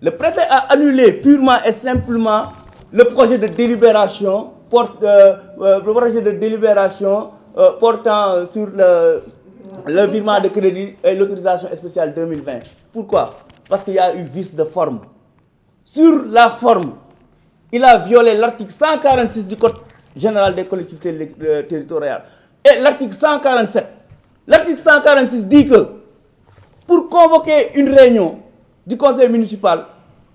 Le préfet a annulé purement et simplement le projet de délibération, portant sur le virement de crédit et l'autorisation spéciale 2020. Pourquoi? Parce qu'il y a eu vice de forme. Sur la forme, il a violé l'article 146 du Code général des collectivités territoriales et l'article 147. L'article 146 dit que pour convoquer une réunion du conseil municipal,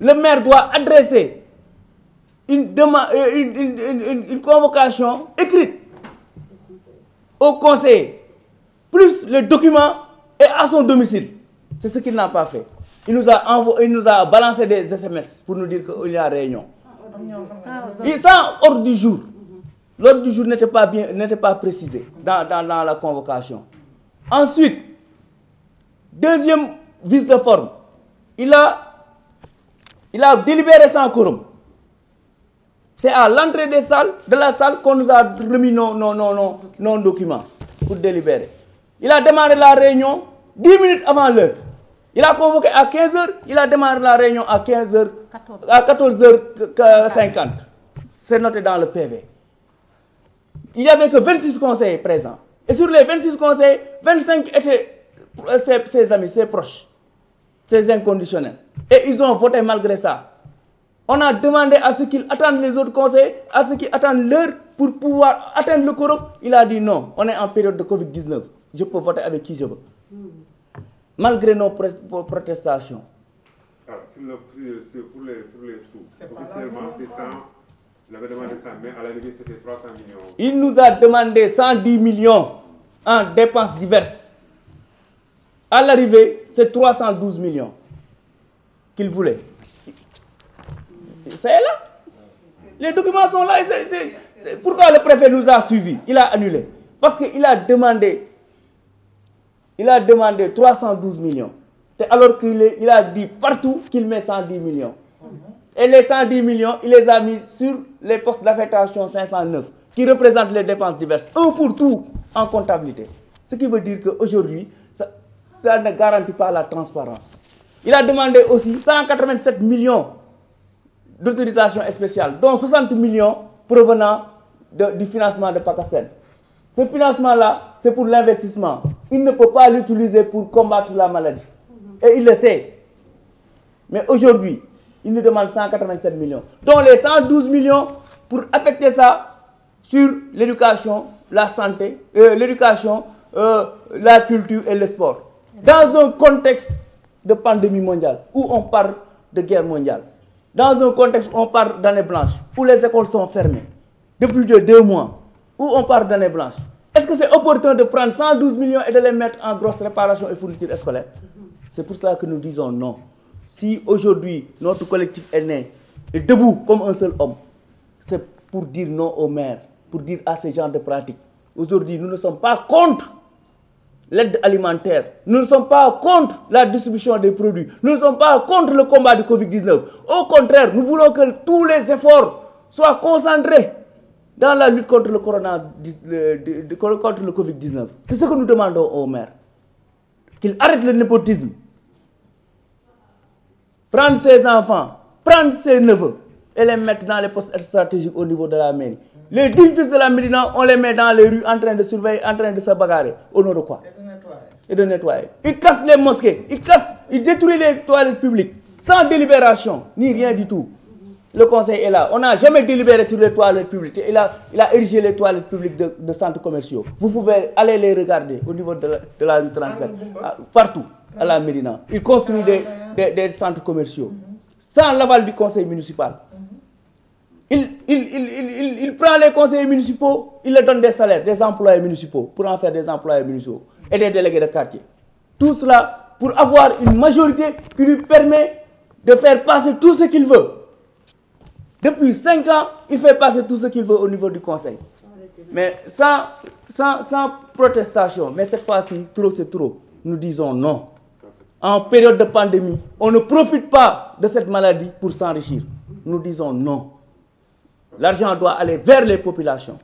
le maire doit adresser une convocation écrite au conseil, plus le document et à son domicile. C'est ce qu'il n'a pas fait. Il nous a balancé des SMS pour nous dire qu'il y a réunion. Sans ordre du jour. L'ordre du jour n'était pas précisé dans la convocation. Ensuite, deuxième vice de forme, il a délibéré sans quorum. C'est à l'entrée de la salle qu'on nous a remis nos documents pour délibérer. Il a démarré la réunion 10 minutes avant l'heure. Il a convoqué à 15 h, il a démarré la réunion à 14h50. C'est noté dans le PV. Il n'y avait que 26 conseillers présents. Et sur les 26 conseillers, 25 étaient ses amis, ses proches, ses inconditionnels. Et ils ont voté malgré ça. On a demandé à ce qu'ils attendent les autres conseillers, à ce qu'ils attendent l'heure pour pouvoir atteindre le quorum. Il a dit non, on est en période de Covid-19. Je peux voter avec qui je veux. Malgré nos protestations. Alors, pour les sous, officiellement, c'est 100, il avait demandé 100, mais à l'arrivée, c'était 300 millions. Il nous a demandé 110 millions en dépenses diverses. À l'arrivée, c'est 312 millions qu'il voulait. C'est là. Les documents sont là. Pourquoi le préfet nous a suivis? Il a annulé. Parce qu'il a demandé 312 millions. Alors qu'il a dit partout qu'il met 110 millions. Et les 110 millions, il les a mis sur les postes d'affectation 509, qui représentent les dépenses diverses. Un fourre-tout en comptabilité. Ce qui veut dire qu'aujourd'hui, ça ne garantit pas la transparence. Il a demandé aussi 187 millions d'autorisation spéciale, dont 60 millions provenant du financement de PACASEN. Ce financement-là, c'est pour l'investissement. Il ne peut pas l'utiliser pour combattre la maladie. Et il le sait. Mais aujourd'hui, il nous demande 187 millions, dont les 112 millions pour affecter ça sur l'éducation, la santé, la culture et le sport. Dans un contexte de pandémie mondiale, où on parle de guerre mondiale, dans un contexte où on parle d'année blanche, où les écoles sont fermées depuis 2 mois, où on parle d'année blanche, est-ce que c'est opportun de prendre 112 millions et de les mettre en grosse réparation et fourniture scolaire? C'est pour cela que nous disons non. Si aujourd'hui notre collectif est né et debout comme un seul homme, c'est pour dire non au maire, pour dire à ces gens de pratiques. Aujourd'hui, nous ne sommes pas contre l'aide alimentaire, nous ne sommes pas contre la distribution des produits, nous ne sommes pas contre le combat du Covid-19. Au contraire, nous voulons que tous les efforts soient concentrés dans la lutte contre le Covid-19. C'est ce que nous demandons au maire. Qu'il arrête le népotisme. Prendre ses enfants, prendre ses neveux et les mettre dans les postes stratégiques au niveau de la mairie. Les 10 fils de la Médina, on les met dans les rues en train de surveiller, en train de se bagarrer. Au nom de quoi? Et de nettoyer. Ils cassent les mosquées, ils détruisent les toilettes publiques, sans délibération, ni rien du tout. Le conseil est là. On n'a jamais délibéré sur les toilettes publiques. Il a érigé les toilettes publiques de centres commerciaux. Vous pouvez aller les regarder au niveau de la rue 37, partout à la Médina. Il construit des centres commerciaux, sans l'aval du conseil municipal. Il prend les conseillers municipaux, il leur donne des salaires, des employés municipaux, pour en faire des employés municipaux et des délégués de quartier. Tout cela pour avoir une majorité qui lui permet de faire passer tout ce qu'il veut. Depuis 5 ans, il fait passer tout ce qu'il veut au niveau du conseil. Mais sans protestation. Mais cette fois-ci, trop c'est trop. Nous disons non. En période de pandémie, on ne profite pas de cette maladie pour s'enrichir. Nous disons non. L'argent doit aller vers les populations.